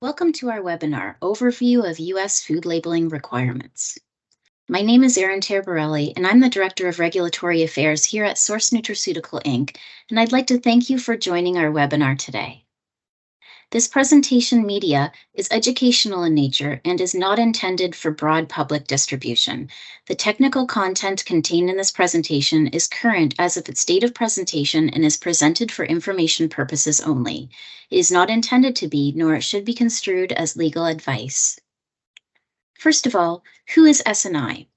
Welcome to our webinar, Overview of U.S. Food Labeling Requirements. My name is Erin Taraborrelli, and I'm the Director of Regulatory Affairs here at Source Nutraceutical Inc., and I'd like to thank you for joining our webinar today. This presentation media is educational in nature and is not intended for broad public distribution. The technical content contained in this presentation is current as of its date of presentation and is presented for information purposes only. It is not intended to be, nor it should be construed as legal advice. First of all, who is SNI?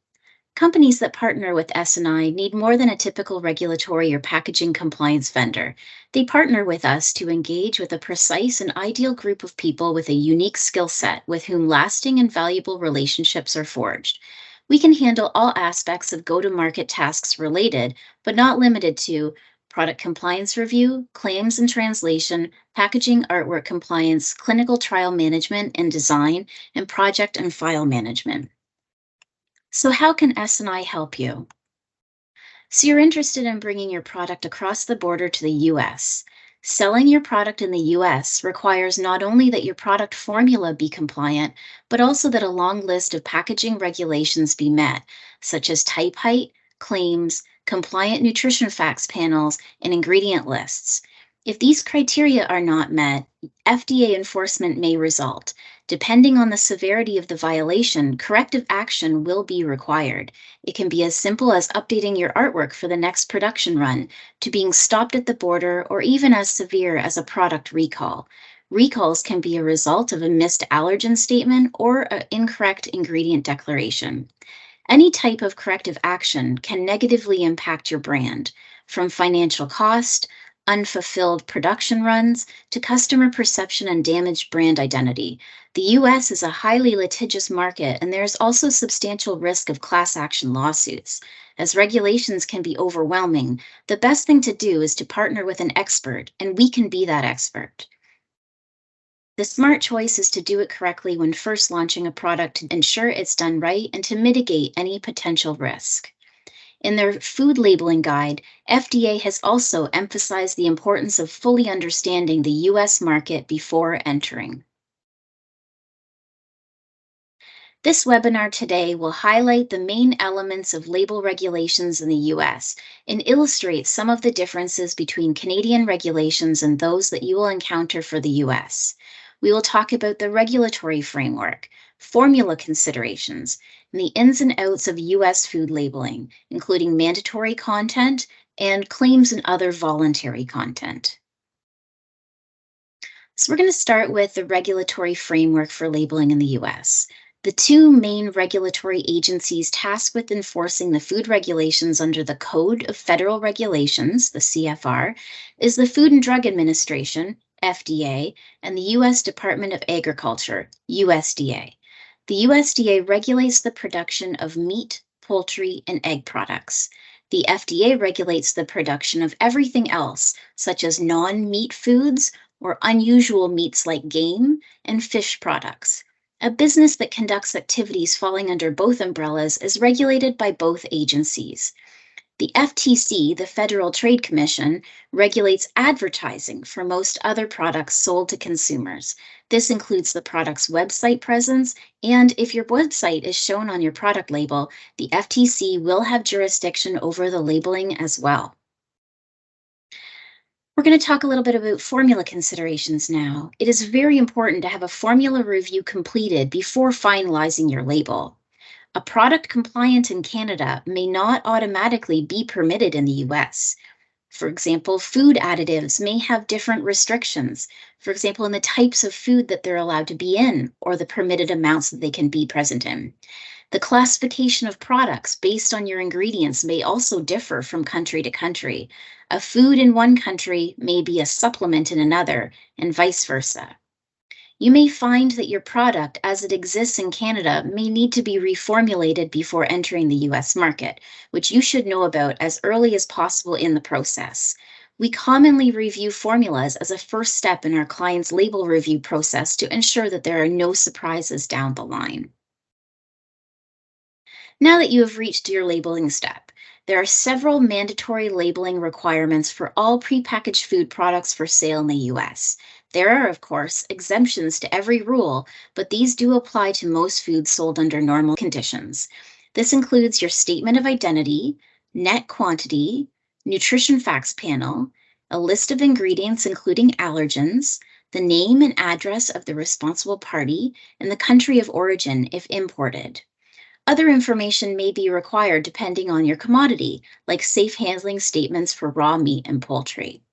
Companies that partner with SNI need more than a typical regulatory or packaging compliance vendor. They partner with us to engage with a precise and ideal group of people with a unique skill set with whom lasting and valuable relationships are forged. We can handle all aspects of go-to-market tasks related, but not limited to product compliance review, claims and translation, packaging artwork compliance, clinical trial management and design, and project and file management. So how can SNI help you? So you're interested in bringing your product across the border to the US. Selling your product in the US requires not only that your product formula be compliant, but also that a long list of packaging regulations be met, such as type height, claims, compliant nutrition facts panels, and ingredient lists. If these criteria are not met, FDA enforcement may result. Depending on the severity of the violation, corrective action will be required. It can be as simple as updating your artwork for the next production run, to being stopped at the border, or even as severe as a product recall. Recalls can be a result of a missed allergen statement or an incorrect ingredient declaration. Any type of corrective action can negatively impact your brand, from financial cost, unfulfilled production runs, to customer perception and damaged brand identity. The US is a highly litigious market, and there is also substantial risk of class action lawsuits. As regulations can be overwhelming, the best thing to do is to partner with an expert, and we can be that expert. The smart choice is to do it correctly when first launching a product to ensure it's done right and to mitigate any potential risk. In their food labeling guide, FDA has also emphasized the importance of fully understanding the US market before entering. This webinar today will highlight the main elements of label regulations in the US and illustrate some of the differences between Canadian regulations and those that you will encounter for the US. We will talk about the regulatory framework, formula considerations, and the ins and outs of US food labeling, including mandatory content and claims and other voluntary content. So we're going to start with the regulatory framework for labeling in the US. The two main regulatory agencies tasked with enforcing the food regulations under the Code of Federal Regulations, the CFR, is the Food and Drug Administration, FDA, and the U.S. Department of Agriculture, USDA. The USDA regulates the production of meat, poultry, and egg products. The FDA regulates the production of everything else, such as non-meat foods or unusual meats like game and fish products. A business that conducts activities falling under both umbrellas is regulated by both agencies. The FTC, the Federal Trade Commission, regulates advertising for most other products sold to consumers. This includes the product's website presence, and if your website is shown on your product label, the FTC will have jurisdiction over the labeling as well. We're going to talk a little bit about formula considerations now. It is very important to have a formula review completed before finalizing your label. A product compliant in Canada may not automatically be permitted in the US. For example, food additives may have different restrictions, for example, in the types of food that they're allowed to be in or the permitted amounts that they can be present in. The classification of products based on your ingredients may also differ from country to country. A food in one country may be a supplement in another, and vice versa. You may find that your product as it exists in Canada may need to be reformulated before entering the US market, which you should know about as early as possible in the process. We commonly review formulas as a first step in our client's label review process to ensure that there are no surprises down the line. Now that you have reached your labeling step, there are several mandatory labeling requirements for all prepackaged food products for sale in the US. There are, of course, exemptions to every rule, but these do apply to most foods sold under normal conditions. This includes your statement of identity, net quantity, nutrition facts panel, a list of ingredients including allergens, the name and address of the responsible party, and the country of origin if imported. Other information may be required depending on your commodity, like safe handling statements for raw meat and poultry.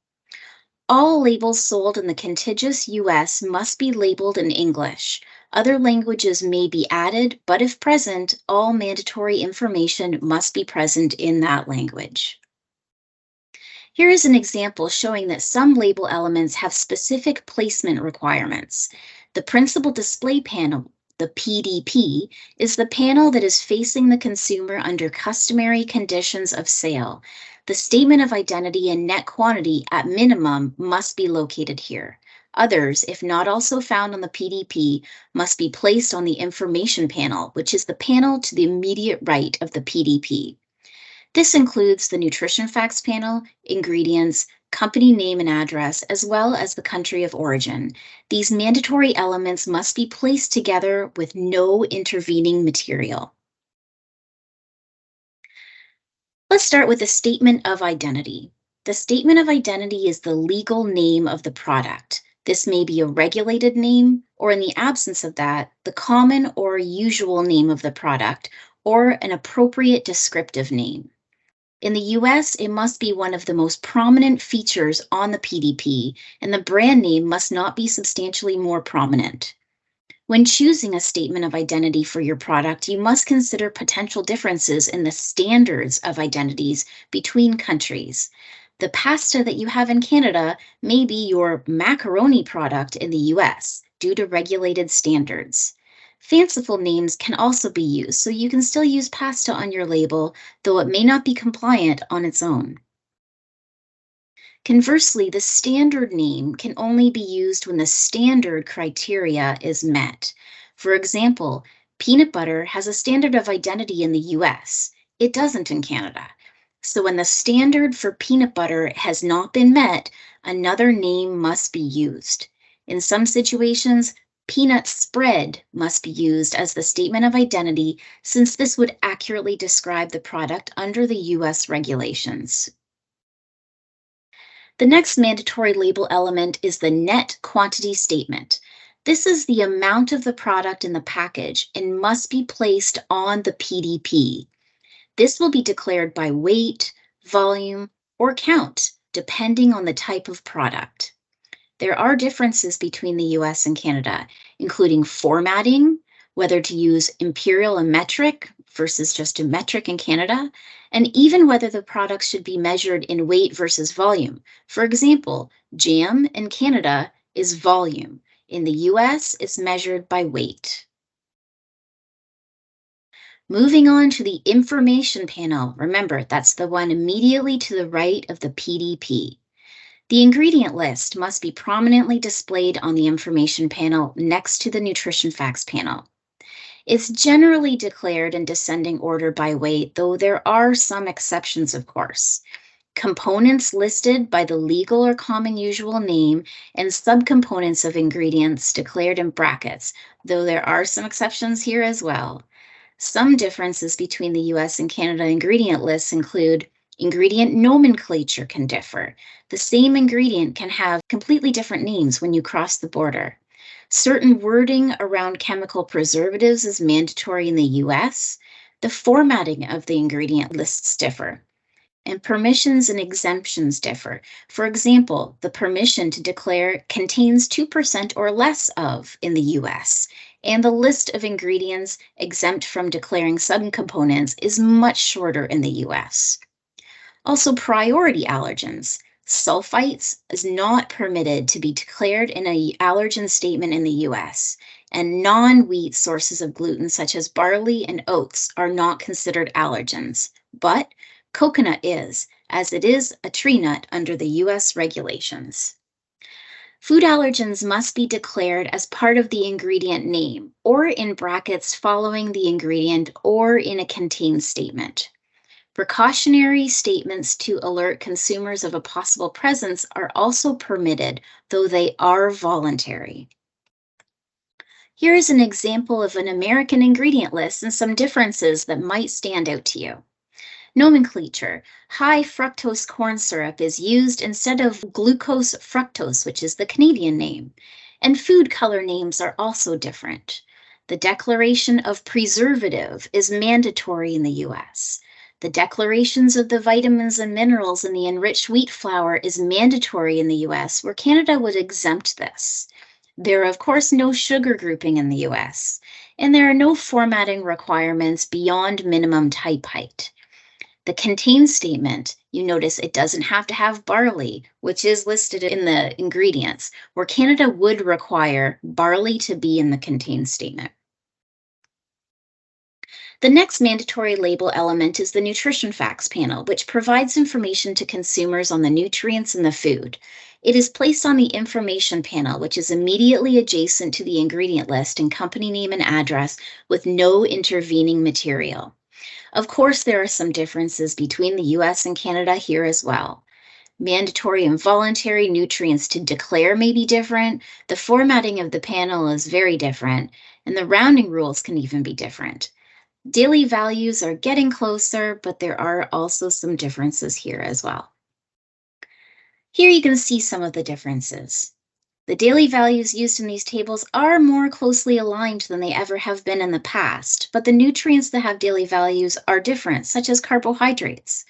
All labels sold in the contiguous US must be labeled in English. Other languages may be added, but if present, all mandatory information must be present in that language. Here is an example showing that some label elements have specific placement requirements. The principal display panel, the PDP, is the panel that is facing the consumer under customary conditions of sale. The statement of identity and net quantity at minimum must be located here. Others, if not also found on the PDP, must be placed on the information panel, which is the panel to the immediate right of the PDP. This includes the nutrition facts panel, ingredients, company name and address, as well as the country of origin. These mandatory elements must be placed together with no intervening material. Let's start with the statement of identity. The statement of identity is the legal name of the product. This may be a regulated name, or in the absence of that, the common or usual name of the product, or an appropriate descriptive name. In the US, it must be one of the most prominent features on the PDP, and the brand name must not be substantially more prominent. When choosing a statement of identity for your product, you must consider potential differences in the standards of identities between countries. The pasta that you have in Canada may be your macaroni product in the US due to regulated standards. Fanciful names can also be used, so you can still use pasta on your label, though it may not be compliant on its own. Conversely, the standard name can only be used when the standard criteria is met. For example, peanut butter has a standard of identity in the US. It doesn't in Canada. So when the standard for peanut butter has not been met, another name must be used. In some situations, peanut spread must be used as the statement of identity, since this would accurately describe the product under the US regulations. The next mandatory label element is the net quantity statement. This is the amount of the product in the package and must be placed on the PDP. This will be declared by weight, volume, or count, depending on the type of product. There are differences between the US and Canada, including formatting, whether to use imperial and metric versus just a metric in Canada, and even whether the products should be measured in weight versus volume. For example, jam in Canada is volume. In the US, it's measured by weight. Moving on to the information panel. Remember, that's the one immediately to the right of the PDP. The ingredient list must be prominently displayed on the information panel next to the nutrition facts panel. It's generally declared in descending order by weight, though there are some exceptions, of course. Components listed by the legal or common usual name, and subcomponents of ingredients declared in brackets, though there are some exceptions here as well. Some differences between the US and Canada ingredient lists include ingredient nomenclature can differ. The same ingredient can have completely different names when you cross the border. Certain wording around chemical preservatives is mandatory in the US. The formatting of the ingredient lists differ. And permissions and exemptions differ. For example, the permission to declare contains 2% or less of in the US, and the list of ingredients exempt from declaring subcomponents is much shorter in the US. Also, priority allergens. Sulfites is not permitted to be declared in an allergen statement in the US, and non-wheat sources of gluten such as barley and oats are not considered allergens, but coconut is, as it is a tree nut under the US regulations. Food allergens must be declared as part of the ingredient name, or in brackets following the ingredient, or in a contained statement. Precautionary statements to alert consumers of a possible presence are also permitted, though they are voluntary. Here is an example of an American ingredient list and some differences that might stand out to you. Nomenclature. High fructose corn syrup is used instead of glucose fructose, which is the Canadian name. And food color names are also different. The declaration of preservative is mandatory in the US. The declarations of the vitamins and minerals in the enriched wheat flour is mandatory in the US, where Canada would exempt this. There are, of course, no sugar grouping in the US, and there are no formatting requirements beyond minimum type height. The contain statement, you notice it doesn't have to have barley, which is listed in the ingredients, where Canada would require barley to be in the contain statement. The next mandatory label element is the nutrition facts panel, which provides information to consumers on the nutrients in the food. It is placed on the information panel, which is immediately adjacent to the ingredient list and company name and address with no intervening material. Of course, there are some differences between the US and Canada here as well. Mandatory and voluntary nutrients to declare may be different, the formatting of the panel is very different, and the rounding rules can even be different. Daily values are getting closer, but there are also some differences here as well. Here you can see some of the differences. The daily values used in these tables are more closely aligned than they ever have been in the past, but the nutrients that have daily values are different, such as carbohydrates.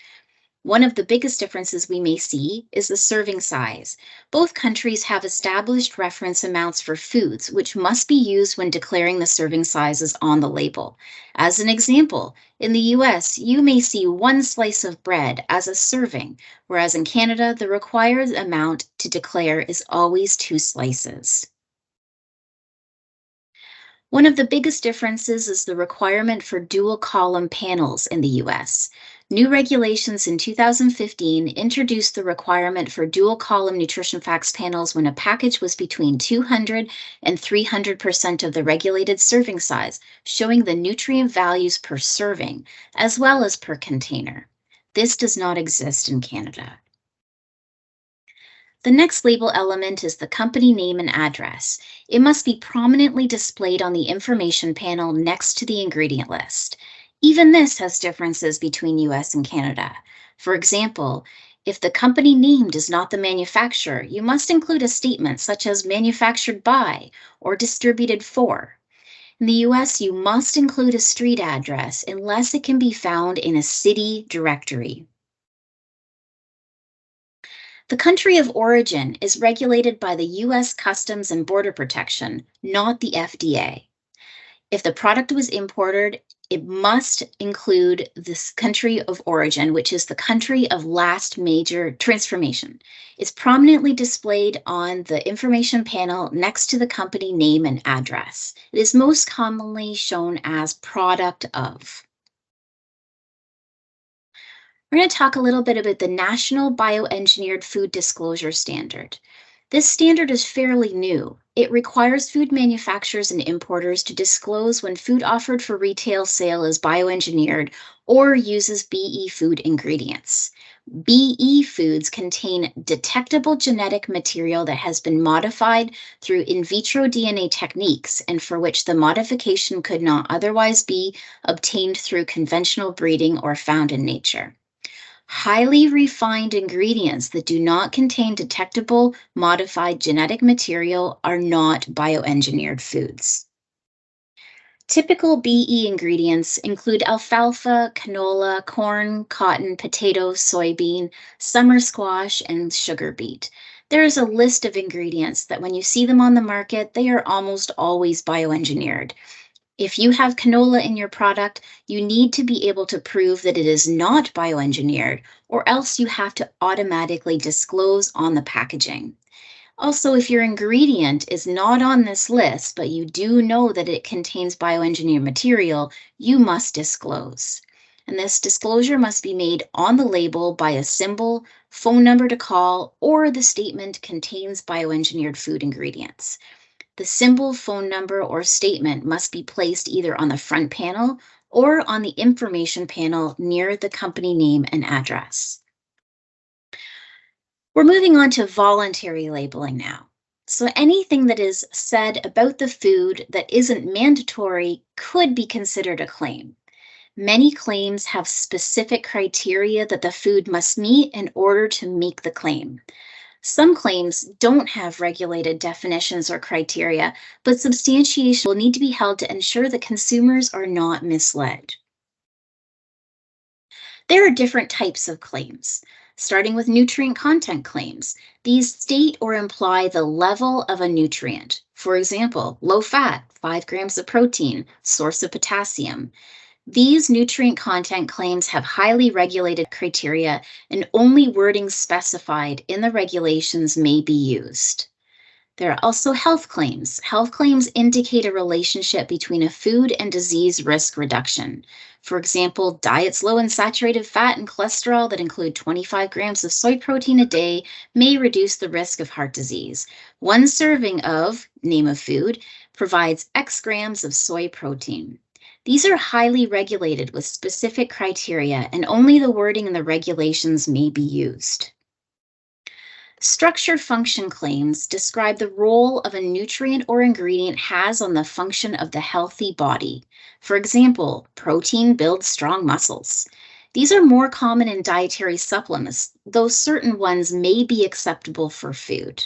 One of the biggest differences we may see is the serving size. Both countries have established reference amounts for foods, which must be used when declaring the serving sizes on the label. As an example, in the US, you may see 1 slice of bread as a serving, whereas in Canada, the required amount to declare is always 2 slices. One of the biggest differences is the requirement for dual column panels in the US. New regulations in 2015 introduced the requirement for dual column nutrition facts panels when a package was between 200 and 300% of the regulated serving size, showing the nutrient values per serving, as well as per container. This does not exist in Canada. The next label element is the company name and address. It must be prominently displayed on the information panel next to the ingredient list. Even this has differences between US and Canada. For example, if the company named is not the manufacturer, you must include a statement such as manufactured by or distributed for. In the US, you must include a street address unless it can be found in a city directory. The country of origin is regulated by the US Customs and Border Protection, not the FDA. If the product was imported, it must include this country of origin, which is the country of last major transformation. It's prominently displayed on the information panel next to the company name and address. It is most commonly shown as product of. We're going to talk a little bit about the National Bioengineered Food Disclosure Standard. This standard is fairly new. It requires food manufacturers and importers to disclose when food offered for retail sale is bioengineered or uses BE food ingredients. BE foods contain detectable genetic material that has been modified through in vitro DNA techniques and for which the modification could not otherwise be obtained through conventional breeding or found in nature. Highly refined ingredients that do not contain detectable modified genetic material are not bioengineered foods. Typical BE ingredients include alfalfa, canola, corn, cotton, potato, soybean, summer squash, and sugar beet. There is a list of ingredients that when you see them on the market, they are almost always bioengineered. If you have canola in your product, you need to be able to prove that it is not bioengineered, or else you have to automatically disclose on the packaging. Also, if your ingredient is not on this list, but you do know that it contains bioengineered material, you must disclose. And this disclosure must be made on the label by a symbol, phone number to call, or the statement contains bioengineered food ingredients. The symbol, phone number, or statement must be placed either on the front panel or on the information panel near the company name and address. We're moving on to voluntary labeling now. So anything that is said about the food that isn't mandatory could be considered a claim. Many claims have specific criteria that the food must meet in order to make the claim. Some claims don't have regulated definitions or criteria, but substantiation will need to be held to ensure that consumers are not misled. There are different types of claims, starting with nutrient content claims. These state or imply the level of a nutrient. For example, low fat, 5 grams of protein, source of potassium. These nutrient content claims have highly regulated criteria, and only wording specified in the regulations may be used. There are also health claims. Health claims indicate a relationship between a food and disease risk reduction. For example, diets low in saturated fat and cholesterol that include 25 grams of soy protein a day may reduce the risk of heart disease. One serving of, name of food, provides X grams of soy protein. These are highly regulated with specific criteria, and only the wording in the regulations may be used. Structure function claims describe the role of a nutrient or ingredient has on the function of the healthy body. For example, protein builds strong muscles. These are more common in dietary supplements, though certain ones may be acceptable for food.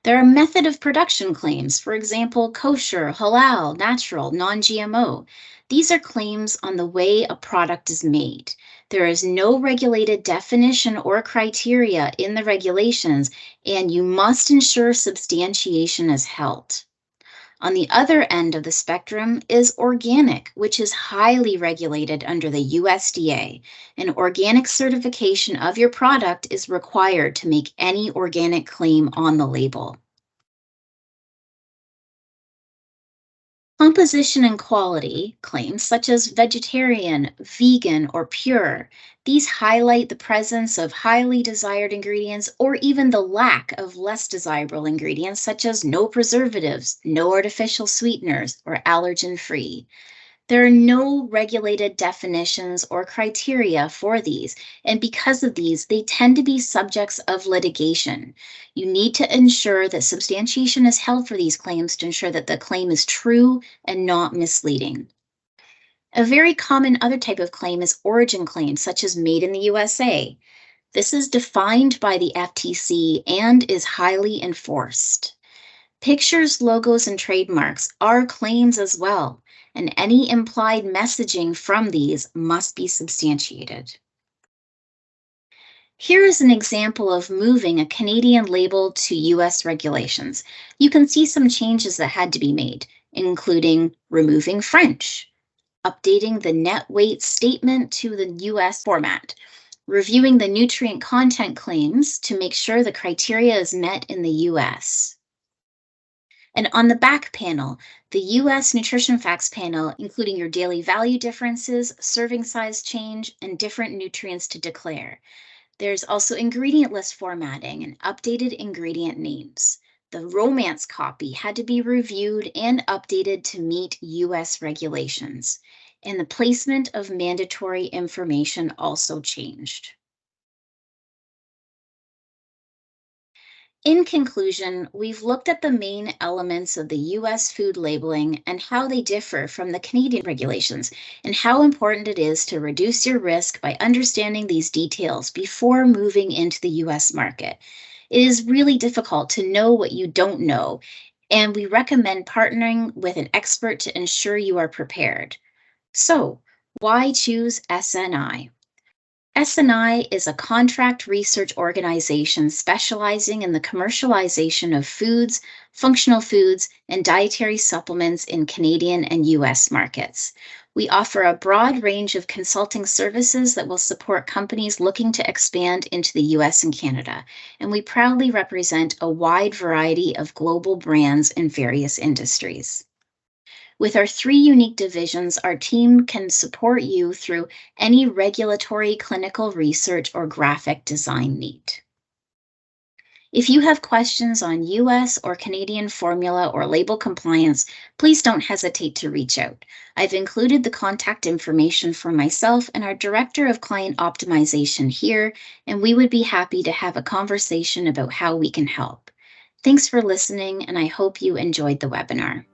There are method of production claims, for example, kosher, halal, natural, non-GMO. These are claims on the way a product is made. There is no regulated definition or criteria in the regulations, and you must ensure substantiation is held. On the other end of the spectrum is organic, which is highly regulated under the USDA. An organic certification of your product is required to make any organic claim on the label. Composition and quality claims such as vegetarian, vegan, or pure. These highlight the presence of highly desired ingredients or even the lack of less desirable ingredients such as no preservatives, no artificial sweeteners, or allergen-free. There are no regulated definitions or criteria for these, and because of these, they tend to be subjects of litigation. You need to ensure that substantiation is held for these claims to ensure that the claim is true and not misleading. A very common other type of claim is origin claims, such as made in the USA. This is defined by the FTC and is highly enforced. Pictures, logos, and trademarks are claims as well, and any implied messaging from these must be substantiated. Here is an example of moving a Canadian label to US regulations. You can see some changes that had to be made, including removing French, updating the net weight statement to the US format, reviewing the nutrient content claims to make sure the criteria is met in the US. And on the back panel, the US Nutrition Facts panel, including your daily value differences, serving size change, and different nutrients to declare. There's also ingredient list formatting and updated ingredient names. The romance copy had to be reviewed and updated to meet US regulations. And the placement of mandatory information also changed. In conclusion, we've looked at the main elements of the US food labeling and how they differ from the Canadian regulations, and how important it is to reduce your risk by understanding these details before moving into the US market. It is really difficult to know what you don't know, and we recommend partnering with an expert to ensure you are prepared. So, why choose SNI? SNI is a contract research organization specializing in the commercialization of foods, functional foods, and dietary supplements in Canadian and US markets. We offer a broad range of consulting services that will support companies looking to expand into the US and Canada, and we proudly represent a wide variety of global brands in various industries. With our 3 unique divisions, our team can support you through any regulatory, clinical research, or graphic design need. If you have questions on US or Canadian formula or label compliance, please don't hesitate to reach out. I've included the contact information for myself and our Director of Client Optimization here, and we would be happy to have a conversation about how we can help. Thanks for listening, and I hope you enjoyed the webinar.